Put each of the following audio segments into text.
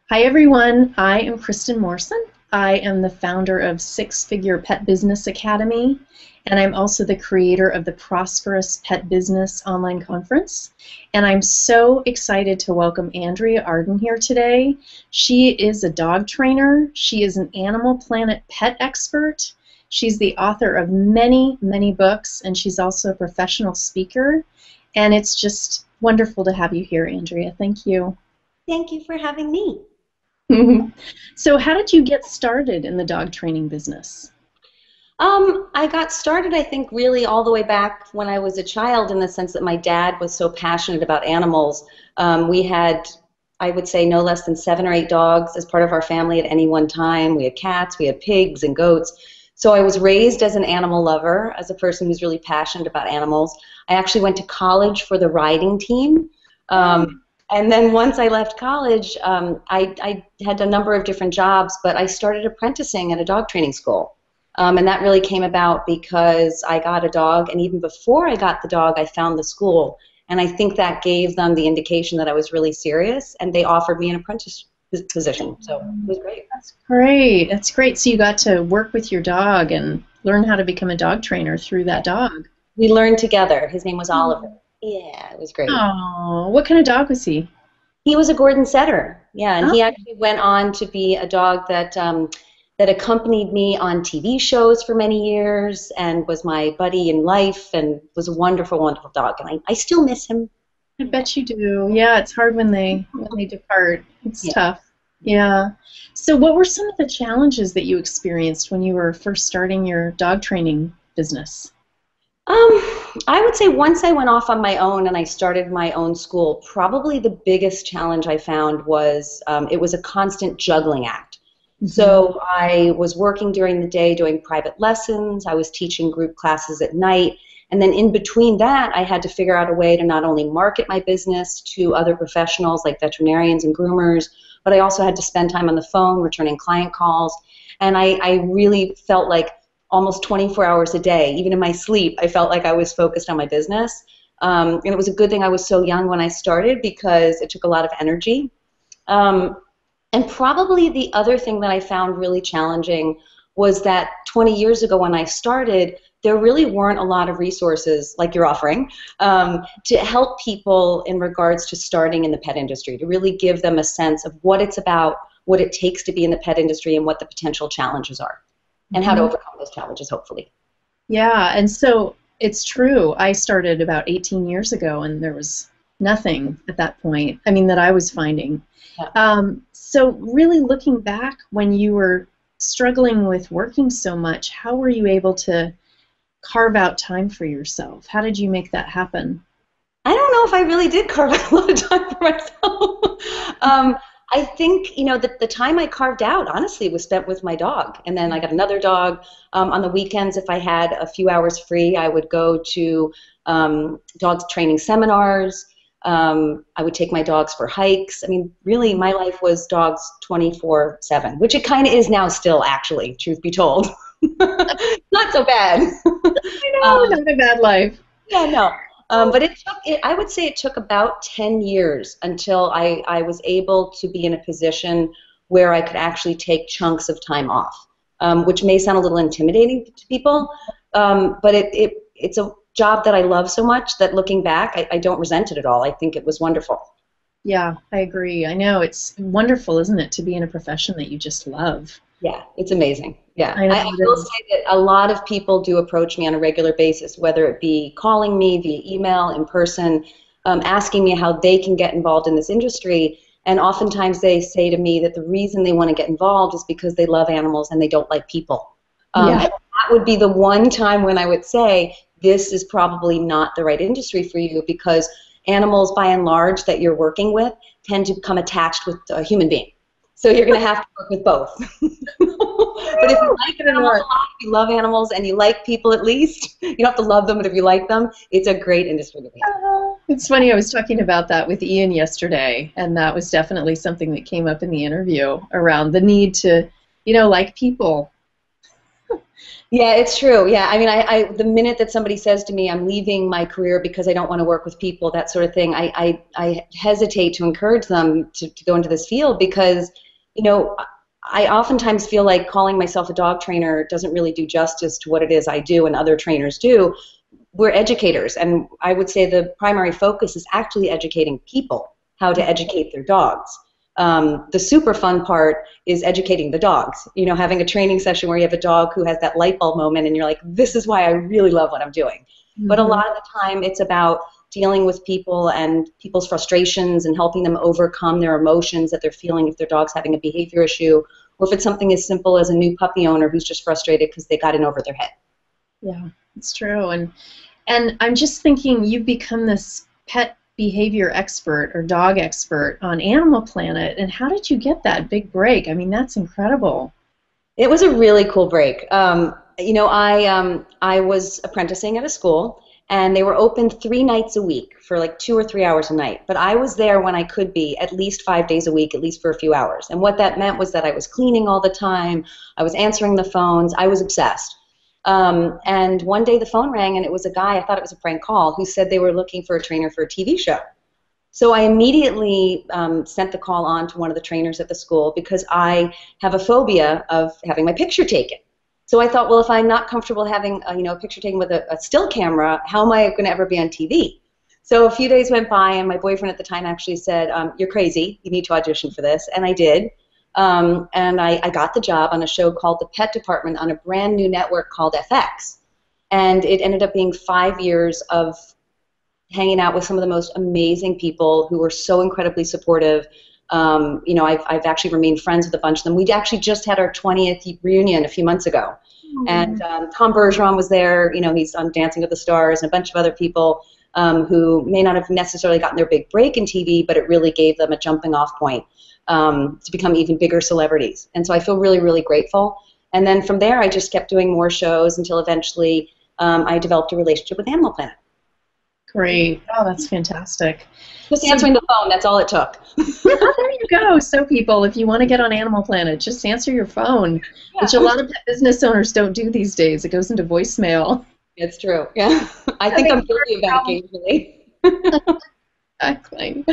Hi, everyone. I am Kristen Morrison. I am the founder of Six Figure Pet Business Academy, and I'm also the creator of the Prosperous Pet Business online conference. And I'm so excited to welcome Andrea Arden here today. She is a dog trainer. She is an Animal Planet pet expert. She's the author of many, many books, and she's also a professional speaker. And it's just wonderful to have you here, Andrea. Thank you. Thank you for having me. So how did you get started in the dog training business? I got started, I think, really all the way back when I was a child in the sense that my dad was so passionate about animals. We had, I would say, no less than 7 or 8 dogs as part of our family at any one time. We had cats, we had pigs and goats. So I was raised as an animal lover, as a person who's really passionate about animals. I actually went to college for the riding team. And then once I left college, I had a number of different jobs, but I started apprenticing at a dog training school. And that really came about because I got a dog, and even before I got the dog, I found the school. And I think that gave them the indication that I was really serious, and they offered me an apprentice position. So it was great. That's great. That's great. So you got to work with your dog and learn how to become a dog trainer through that dog. We learned together. His name was Oliver. Yeah, it was great. Oh, what kind of dog was he? He was a Gordon Setter, yeah, and Oh, he actually went on to be a dog that accompanied me on TV shows for many years and was my buddy in life and was a wonderful, wonderful dog, and I still miss him. I bet you do. Yeah, it's hard when they depart. It's Yeah. tough. Yeah. So what were some of the challenges that you experienced when you were first starting your dog training business? I would say once I went off on my own and I started my own school, probably the biggest challenge I found was it was a constant juggling act. So I was working during the day doing private lessons, I was teaching group classes at night, and then in between that I had to figure out a way to not only market my business to other professionals like veterinarians and groomers, but I also had to spend time on the phone returning client calls, and I really felt like almost 24 hours a day, even in my sleep, I felt like I was focused on my business. And it was a good thing I was so young when I started because it took a lot of energy. And probably the other thing that I found really challenging was that 20 years ago when I started, there really weren't a lot of resources like you're offering to help people in regards to starting in the pet industry, to really give them a sense of what it's about, what it takes to be in the pet industry, and what the potential challenges are, and how to overcome those challenges, hopefully. Yeah, and so it's true. I started about 18 years ago, and there was nothing at that point, I mean, that I was finding. Yeah. So really looking back when you were struggling with working so much, how were you able to carve out time for yourself? How did you make that happen? I don't know if I really did carve out a lot of time for myself. I think, the time I carved out, honestly, was spent with my dog. And then I got another dog. On the weekends, if I had a few hours free, I would go to dog training seminars. I would take my dogs for hikes. I mean, really, my life was dogs 24/7, which it kind of is now still, actually, truth be told. Not so bad. I know, not a bad life. Yeah, no. But I would say it took about 10 years until I was able to be in a position where I could actually take chunks of time off, which may sound a little intimidating to people, but it's a job that I love so much that looking back, I don't resent it at all. I think it was wonderful. Yeah, I agree. I know it's wonderful, isn't it, to be in a profession that you just love. Yeah, it's amazing. Yeah, I know I it will is. say that a lot of people do approach me on a regular basis, whether it be calling me via email, in person, asking me how they can get involved in this industry. And oftentimes they say to me that the reason they want to get involved is because they love animals and they don't like people. Yeah. And that would be the one time when I would say this is probably not the right industry for you because animals, by and large, that you're working with tend to become attached with a human being. So you're going to have to work with both. But if you like animals a lot, if you love animals, and you like people at least, you don't have to love them, but if you like them, it's a great industry to be in. It's funny, I was talking about that with Ian yesterday, and that was definitely something that came up in the interview around the need to, like people. Yeah, it's true. Yeah, I mean, the minute that somebody says to me, "I'm leaving my career because I don't want to work with people," that sort of thing, I hesitate to encourage them to go into this field because, you know, I oftentimes feel like calling myself a dog trainer doesn't really do justice to what it is I do and other trainers do. We're educators, and I would say the primary focus is actually educating people how to educate their dogs. The super fun part is educating the dogs. You know, having a training session where you have a dog who has that light bulb moment and you're like, this is why I really love what I'm doing. But a Mm-hmm. lot of the time it's about dealing with people and people's frustrations and helping them overcome their emotions that they're feeling if their dog's having a behavior issue, or if it's something as simple as a new puppy owner who's just frustrated because they got in over their head. Yeah, it's true. And I'm just thinking you've become this pet behavior expert or dog expert on Animal Planet. And how did you get that big break? I mean, that's incredible. It was a really cool break. I was apprenticing at a school, and they were open 3 nights a week for like 2 or 3 hours a night. But I was there when I could be at least 5 days a week, at least for a few hours. And what that meant was that I was cleaning all the time, I was answering the phones, I was obsessed. And one day the phone rang, and it was a guy, I thought it was a prank call, who said they were looking for a trainer for a TV show. So I immediately sent the call on to one of the trainers at the school because I have a phobia of having my picture taken. So I thought, well, if I'm not comfortable having a picture taken with a still camera, how am I going to ever be on TV? So a few days went by, and my boyfriend at the time actually said, "You're crazy. You need to audition for this," and I did. And I got the job on a show called The Pet Department on a brand new network called FX. And it ended up being 5 years of hanging out with some of the most amazing people who were so incredibly supportive. I've actually remained friends with a bunch of them. We actually just had our 20th reunion a few months ago. And Tom Bergeron was there. You know, he's on Dancing with the Stars, and a bunch of other people who may not have necessarily gotten their big break in TV, but it really gave them a jumping off point to become even bigger celebrities. And so I feel really, really grateful. And then from there, I just kept doing more shows until eventually I developed a relationship with Animal Planet. Great. Oh, that's fantastic. Just So, answering the phone, that's all it took. oh, there you go. So, people, if you want to get on Animal Planet, just answer your phone, which a Yeah, lot of pet business owners don't do these days. It goes into voicemail. it's true. Yeah, I That think makes I'm guilty of that it occasionally. exactly.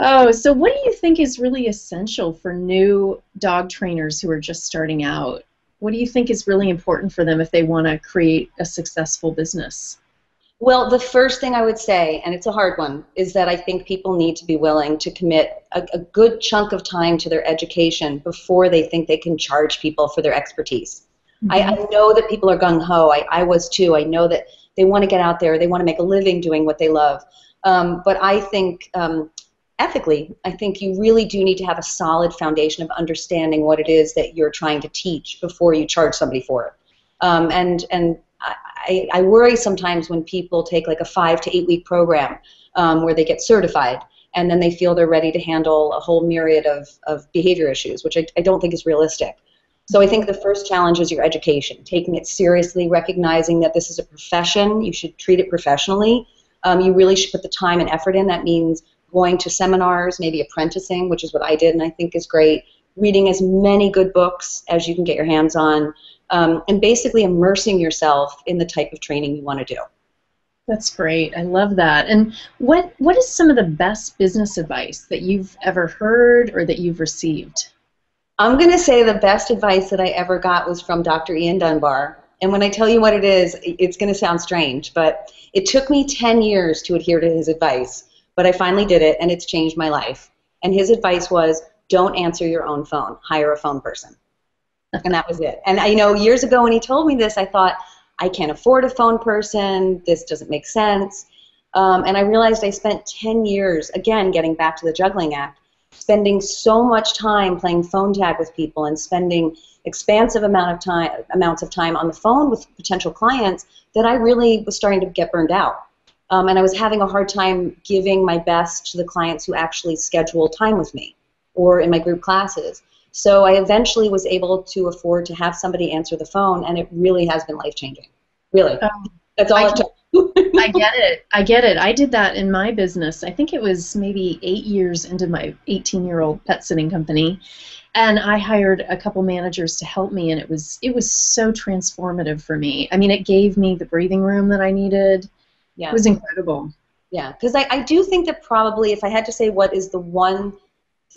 Oh, so what do you think is really essential for new dog trainers who are just starting out? What do you think is really important for them if they want to create a successful business? Well, the first thing I would say, and it's a hard one, is that I think people need to be willing to commit a good chunk of time to their education before they think they can charge people for their expertise. I Hmm. know that people are gung-ho. I was too. I know that they want to get out there. They want to make a living doing what they love. But I think ethically, I think you really do need to have a solid foundation of understanding what it is that you're trying to teach before you charge somebody for it. And I worry sometimes when people take like a 5 to 8 week program where they get certified and then they feel they're ready to handle a whole myriad of behavior issues, which I don't think is realistic. So I think the first challenge is your education, taking it seriously, recognizing that this is a profession. You should treat it professionally. You really should put the time and effort in. That means going to seminars, maybe apprenticing, which is what I did and I think is great, reading as many good books as you can get your hands on, and basically immersing yourself in the type of training you want to do. That's great. I love that. And what is some of the best business advice that you've ever heard or that you've received? I'm going to say the best advice that I ever got was from Dr. Ian Dunbar. And when I tell you what it is, it's going to sound strange, but it took me 10 years to adhere to his advice. But I finally did it, and it's changed my life. And his advice was, don't answer your own phone. Hire a phone person. And that was it. And years ago when he told me this, I thought, I can't afford a phone person. This doesn't make sense. And I realized I spent 10 years, again, getting back to the juggling act, spending so much time playing phone tag with people and spending expansive amounts of time on the phone with potential clients that I really was starting to get burned out. And I was having a hard time giving my best to the clients who actually schedule time with me or in my group classes. So I eventually was able to afford to have somebody answer the phone, and it really has been life-changing. Really. That's all I, it took. I get it. I get it. I did that in my business. I think it was maybe 8 years into my 18-year-old pet sitting company. And I hired a couple managers to help me, and it was so transformative for me. I mean, it gave me the breathing room that I needed. It Yeah. was incredible. Yeah. Because I do think that probably if I had to say what is the one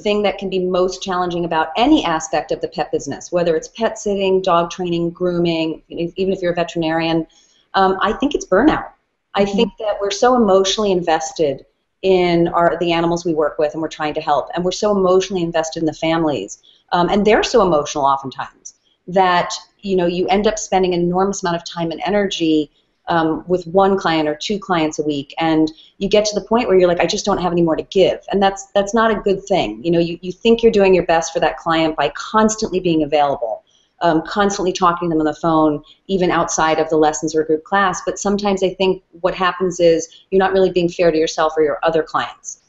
thing that can be most challenging about any aspect of the pet business, whether it's pet sitting, dog training, grooming, even if you're a veterinarian, I think it's burnout. I Mhm. think that we're so emotionally invested in the animals we work with and we're trying to help, and we're so emotionally invested in the families, and they're so emotional oftentimes that you end up spending an enormous amount of time and energy with one client or two clients a week, and you get to the point where you're like, I just don't have any more to give, and that's not a good thing. You think you're doing your best for that client by constantly being available, constantly talking to them on the phone, even outside of the lessons or group class. But sometimes I think what happens is you're not really being fair to yourself or your other clients.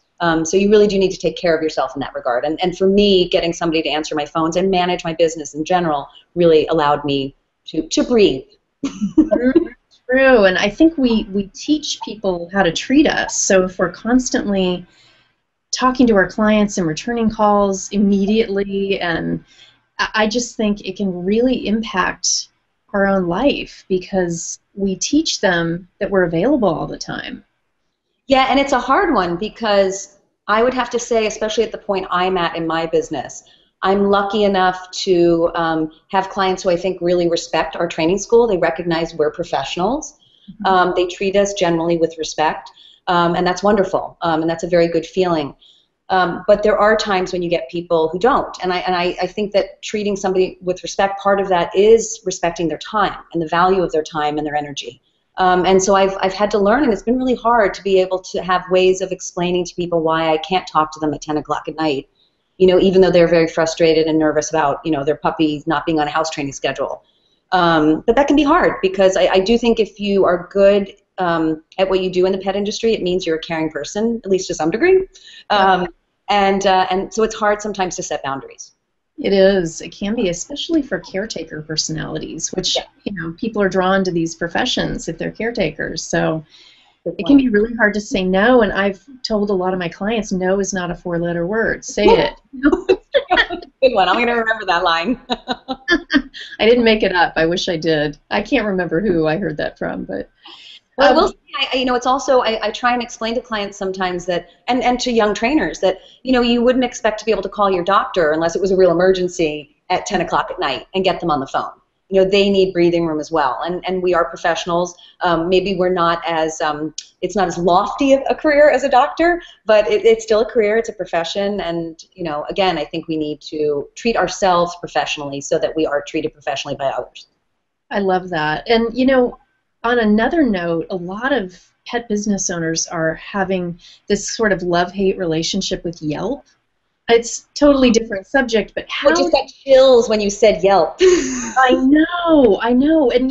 So you really do need to take care of yourself in that regard. And for me, getting somebody to answer my phones and manage my business in general really allowed me to breathe. Mhm. True. And I think we teach people how to treat us. So if we're constantly talking to our clients and returning calls immediately, and I just think it can really impact our own life because we teach them that we're available all the time. Yeah, and it's a hard one because I would have to say, especially at the point I'm at in my business, I'm lucky enough to have clients who I think really respect our training school. They recognize we're professionals. They treat us generally with respect, and that's wonderful, and that's a very good feeling. But there are times when you get people who don't, and I think that treating somebody with respect, part of that is respecting their time and the value of their time and their energy. And so I've had to learn, and it's been really hard to be able to have ways of explaining to people why I can't talk to them at 10 o'clock at night, even though they're very frustrated and nervous about, their puppy not being on a house training schedule. But that can be hard because I do think if you are good at what you do in the pet industry, it means you're a caring person, at least to some degree. Yep. And so it's hard sometimes to set boundaries. It is. It can be, especially for caretaker personalities, which, people are drawn to these professions if they're caretakers. So Good it can point. be really hard to say no. And I've told a lot of my clients, no is not a four-letter word. Say it. Good one. I'm going to remember that line. I didn't make it up. I wish I did. I can't remember who I heard that from, but Well, I will um, say, it's also, I try and explain to clients sometimes that, and to young trainers that, you wouldn't expect to be able to call your doctor unless it was a real emergency at 10 o'clock at night and get them on the phone. They need breathing room as well. And we are professionals. Maybe we're not as, it's not as lofty a career as a doctor, but it's still a career. It's a profession. And, again, I think we need to treat ourselves professionally so that we are treated professionally by others. I love that. And, on another note, a lot of pet business owners are having this sort of love-hate relationship with Yelp. It's totally different subject, but I how just got chills when you said Yelp. I know. And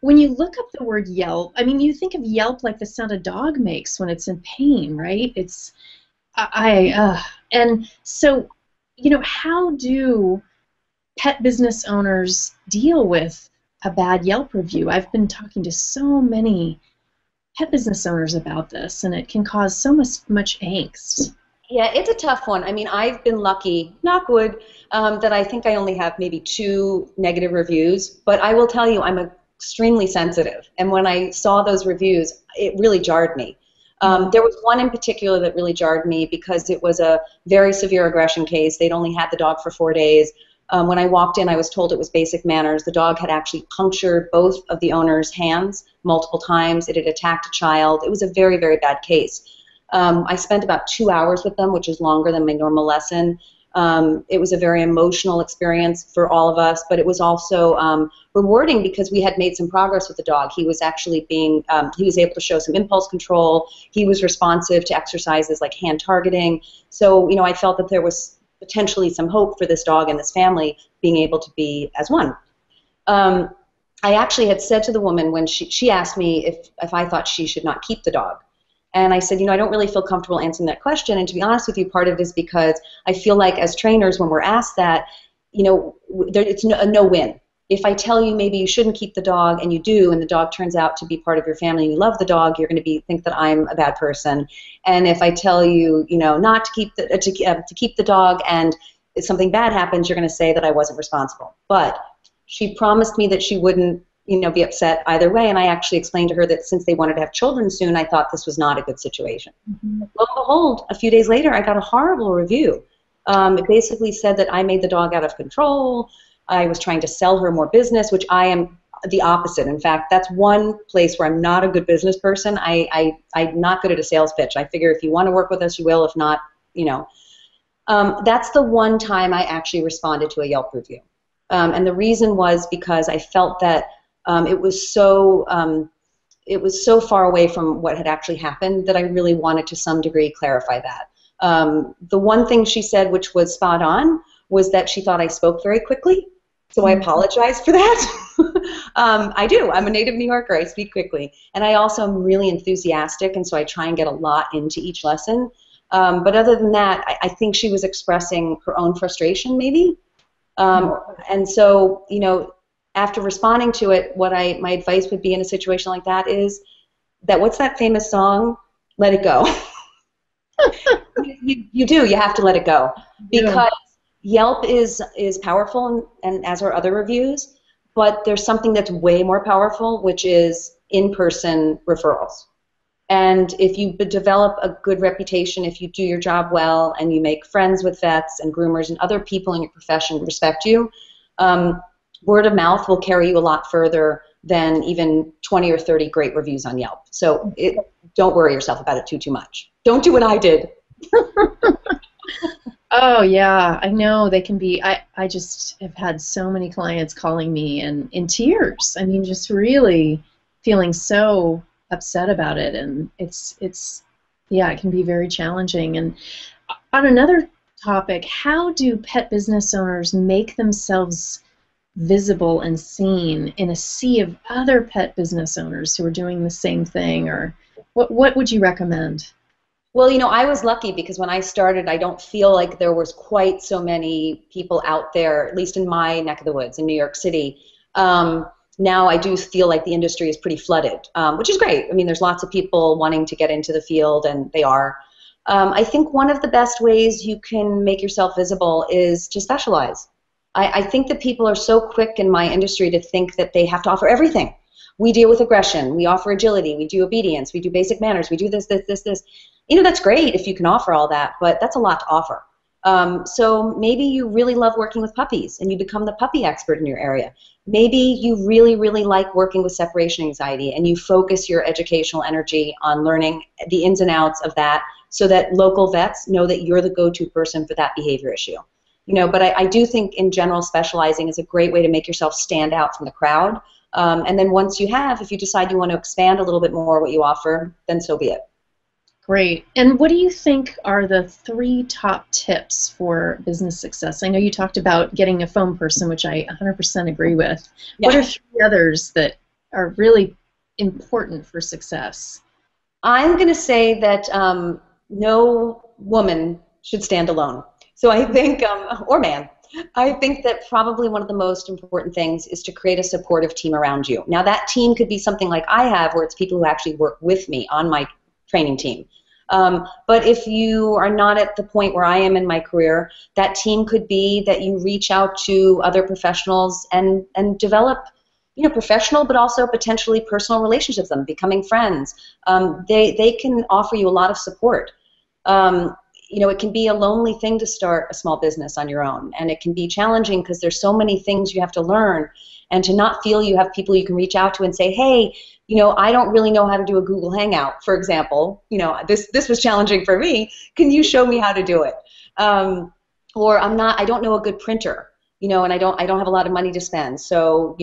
when you look up the word Yelp, I mean, you think of Yelp like the sound a dog makes when it's in pain, right? And so, how do pet business owners deal with a bad Yelp review? I've been talking to so many pet business owners about this, and it can cause so much angst. Yeah, it's a tough one. I mean, I've been lucky, knock wood, that I think I only have maybe 2 negative reviews, but I will tell you, I'm extremely sensitive. And when I saw those reviews, it really jarred me. Mm. There was one in particular that really jarred me because it was a very severe aggression case. They'd only had the dog for 4 days. When I walked in, I was told it was basic manners. The dog had actually punctured both of the owner's hands multiple times. It had attacked a child. It was a very, very bad case. I spent about 2 hours with them, which is longer than my normal lesson. It was a very emotional experience for all of us, but it was also rewarding because we had made some progress with the dog. He was actually he was able to show some impulse control. He was responsive to exercises like hand targeting. So, I felt that there was potentially some hope for this dog and this family being able to be as one. I actually had said to the woman when she asked me if I thought she should not keep the dog. And I said, I don't really feel comfortable answering that question. And to be honest with you, part of it is because I feel like as trainers, when we're asked that, it's a no-win. If I tell you maybe you shouldn't keep the dog and you do, and the dog turns out to be part of your family and you love the dog, you're going to think that I'm a bad person. And if I tell you, not to keep to keep the dog, and if something bad happens, you're going to say that I wasn't responsible. But she promised me that she wouldn't, be upset either way, and I actually explained to her that since they wanted to have children soon, I thought this was not a good situation. Mm-hmm. Lo and behold, a few days later, I got a horrible review. It basically said that I made the dog out of control. I was trying to sell her more business, which I am the opposite. In fact, that's one place where I'm not a good business person. I'm not good at a sales pitch. I figure if you want to work with us, you will. If not, That's the one time I actually responded to a Yelp review. And the reason was because I felt that it was so far away from what had actually happened that I really wanted to some degree clarify that. The one thing she said, which was spot on, was that she thought I spoke very quickly. So I apologize for that. I do. I'm a native New Yorker. I speak quickly. And I also am really enthusiastic, and so I try and get a lot into each lesson. But other than that, I think she was expressing her own frustration, maybe. And so, after responding to it, my advice would be in a situation like that is that, what's that famous song? Let it go. You have to let it go. Because Yelp is powerful, and as are other reviews, but there's something that's way more powerful, which is in-person referrals. And if you develop a good reputation, if you do your job well, and you make friends with vets and groomers and other people in your profession respect you, word of mouth will carry you a lot further than even 20 or 30 great reviews on Yelp. So don't worry yourself about it too much. Don't do what I did. Oh, yeah, I know they can be. I just have had so many clients calling me and in tears. I mean, just really feeling so upset about it, and it can be very challenging. And on another topic, how do pet business owners make themselves visible and seen in a sea of other pet business owners who are doing the same thing? Or what would you recommend? Well, I was lucky because when I started, I don't feel like there was quite so many people out there, at least in my neck of the woods in New York City. Now I do feel like the industry is pretty flooded, which is great. I mean, there's lots of people wanting to get into the field, and they are. I think one of the best ways you can make yourself visible is to specialize. I think that people are so quick in my industry to think that they have to offer everything. We deal with aggression, we offer agility, we do obedience, we do basic manners, we do this. That's great if you can offer all that, but that's a lot to offer. So maybe you really love working with puppies and you become the puppy expert in your area. Maybe you really, really like working with separation anxiety and you focus your educational energy on learning the ins and outs of that so that local vets know that you're the go-to person for that behavior issue. But I do think in general specializing is a great way to make yourself stand out from the crowd. And then once if you decide you want to expand a little bit more what you offer, then so be it. Great. And what do you think are the 3 top tips for business success? I know you talked about getting a phone person, which I 100% agree with. Yeah. What are 3 others that are really important for success? I'm going to say that no woman should stand alone. So I think, or man, I think that probably one of the most important things is to create a supportive team around you. Now that team could be something like I have, where it's people who actually work with me on my training team. But if you are not at the point where I am in my career, that team could be that you reach out to other professionals and develop, professional but also potentially personal relationships with them, becoming friends. They can offer you a lot of support. It can be a lonely thing to start a small business on your own, and it can be challenging because there's so many things you have to learn, and to not feel you have people you can reach out to and say, hey, I don't really know how to do a Google Hangout, for example. This was challenging for me. Can you show me how to do it? Or I don't know a good printer, and I don't have a lot of money to spend. So,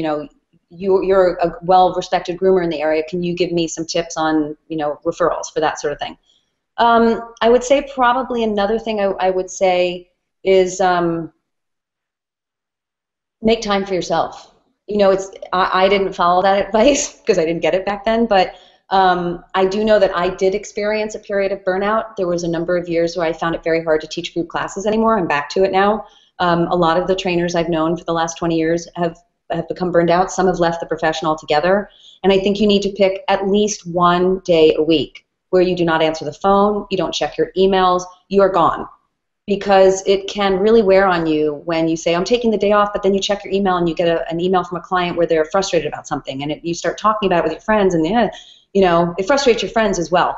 you're a well-respected groomer in the area. Can you give me some tips on, referrals for that sort of thing? I would say probably another thing I would say is make time for yourself. I didn't follow that advice because I didn't get it back then, but I do know that I did experience a period of burnout. There was a number of years where I found it very hard to teach group classes anymore. I'm back to it now. A lot of the trainers I've known for the last 20 years have become burned out. Some have left the profession altogether, and I think you need to pick at least one day a week where you do not answer the phone, you don't check your emails, you are gone. because it can really wear on you when you say, I'm taking the day off, but then you check your email and you get an email from a client where they're frustrated about something, and you start talking about it with your friends, and it frustrates your friends as well.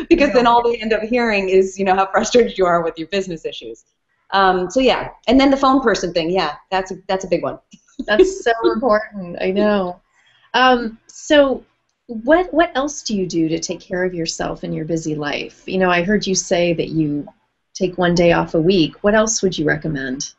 Because then all they end up hearing is, how frustrated you are with your business issues. So yeah, and then the phone person thing, yeah, that's a big one. That's so important. I know. So what else do you do to take care of yourself in your busy life? I heard you say that you take one day off a week. What else would you recommend?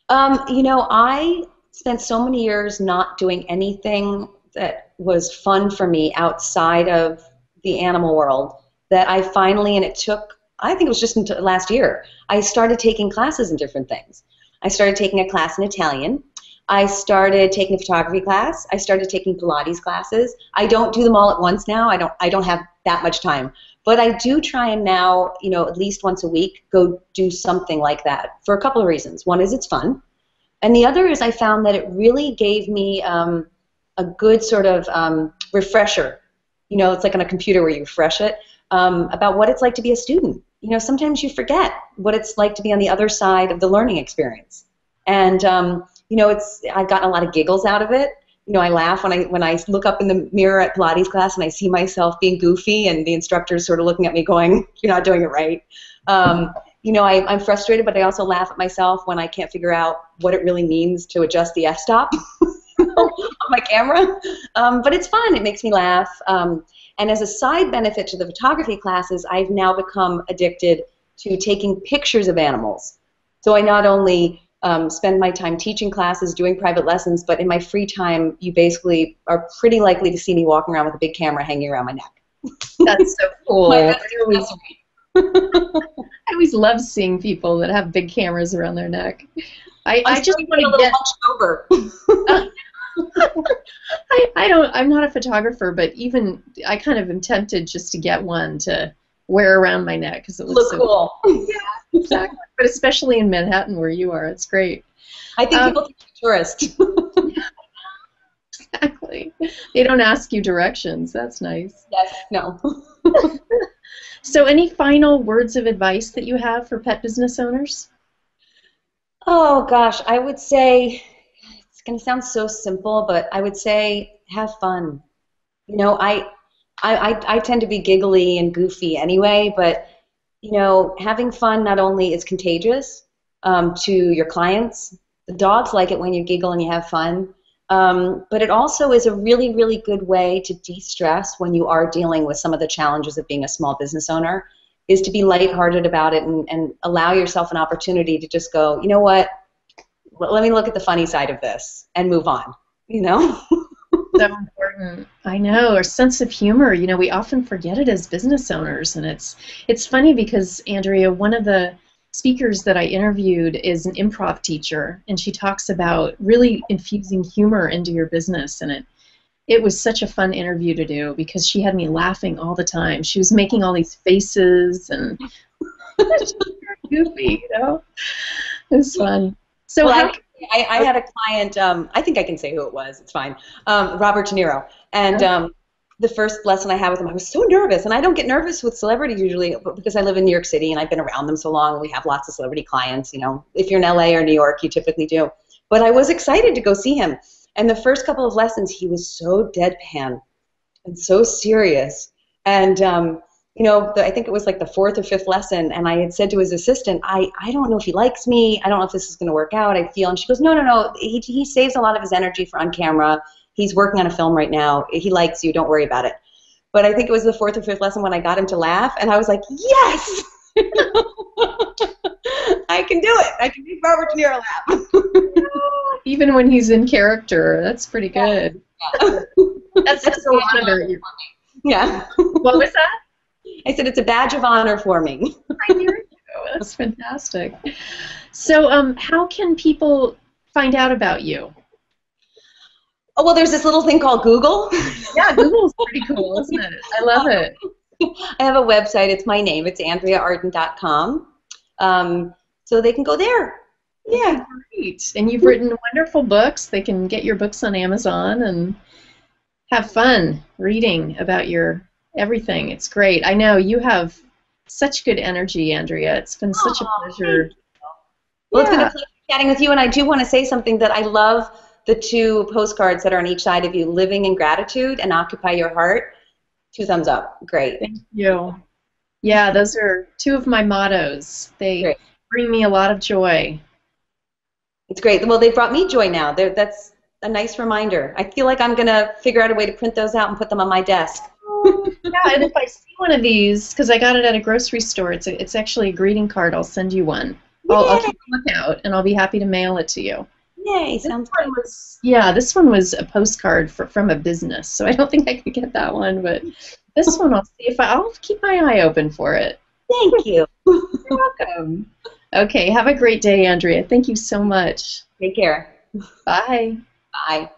I spent so many years not doing anything that was fun for me outside of the animal world that I finally, and I think it was just until last year, I started taking classes in different things. I started taking a class in Italian. I started taking a photography class. I started taking Pilates classes. I don't do them all at once now. I don't have that much time. But I do try and now, at least once a week, go do something like that for a couple of reasons. One is it's fun. And the other is I found that it really gave me a good sort of refresher. It's like on a computer where you refresh it, about what it's like to be a student. Sometimes you forget what it's like to be on the other side of the learning experience. And, I've gotten a lot of giggles out of it. I laugh when I look up in the mirror at Pilates class and I see myself being goofy and the instructor's sort of looking at me going, you're not doing it right. I'm frustrated, but I also laugh at myself when I can't figure out what it really means to adjust the f-stop on my camera. But it's fun. It makes me laugh. And as a side benefit to the photography classes, I've now become addicted to taking pictures of animals. So I not only spend my time teaching classes, doing private lessons, but in my free time, you basically are pretty likely to see me walking around with a big camera hanging around my neck. That's so cool. I always love seeing people that have big cameras around their neck. I just want to get over. I'm not a photographer, but even I kind of am tempted just to get one to wear around my neck because it looks so cool. Yeah, exactly. But especially in Manhattan where you are, it's great. I think people think you're a tourist. Exactly. They don't ask you directions. That's nice. Yes. No. So any final words of advice that you have for pet business owners? Oh gosh, I would say, it's going to sound so simple, but I would say have fun. I tend to be giggly and goofy anyway, but having fun not only is contagious to your clients, the dogs like it when you giggle and you have fun, but it also is a really, really good way to de-stress when you are dealing with some of the challenges of being a small business owner, is to be lighthearted about it and allow yourself an opportunity to just go, you know what, let me look at the funny side of this and move on, So important. I know. Our sense of humor, we often forget it as business owners. And it's funny because, Andrea, one of the speakers that I interviewed is an improv teacher, and she talks about really infusing humor into your business. And it was such a fun interview to do because she had me laughing all the time. She was making all these faces and she was very goofy, It was fun. So well, I had a client, I think I can say who it was, it's fine, Robert De Niro, and the first lesson I had with him, I was so nervous, and I don't get nervous with celebrities usually because I live in New York City and I've been around them so long, and we have lots of celebrity clients, if you're in LA or New York, you typically do, but I was excited to go see him, and the first couple of lessons, he was so deadpan and so serious, and I think it was like the fourth or fifth lesson, and I had said to his assistant, I don't know if he likes me. I don't know if this is going to work out. I feel, and she goes, no. He saves a lot of his energy for on camera. He's working on a film right now. He likes you. Don't worry about it. But I think it was the fourth or fifth lesson when I got him to laugh, and I was like, yes, I can do it. I can make Robert De Niro laugh. Even when he's in character, that's pretty good. Yeah. That's just a lot of it. Yeah. What was that? I said it's a badge of honor for me. I hear you. That's fantastic. So how can people find out about you? Oh, well, there's this little thing called Google. Yeah, Google's pretty cool, isn't it? I love it. I have a website. It's my name. It's AndreaArden.com. So they can go there. Yeah. Great. And you've written wonderful books. They can get your books on Amazon and have fun reading about your everything. It's great. I know you have such good energy, Andrea. It's been such a Oh, thank pleasure. you. Well, it's been a Yeah. pleasure chatting with you, and I do want to say something that I love the two postcards that are on each side of you, Living in Gratitude and Occupy Your Heart. Two thumbs up. Great. Thank you. Yeah, those are two of my mottos. They Great. bring me a lot of joy. It's great. Well, they brought me joy now. That's a nice reminder. I feel like I'm going to figure out a way to print those out and put them on my desk. Yeah, and if I see one of these, because I got it at a grocery store, it's actually a greeting card. I'll send you one. I'll Yay! keep a lookout, and I'll be happy to mail it to you. Yay! This Sounds one good. was, yeah, this one was a postcard from a business, so I don't think I could get that one, but this one I'll see if I'll keep my eye open for it. Thank you. You're welcome. Okay, have a great day, Andrea. Thank you so much. Take care. Bye. Bye.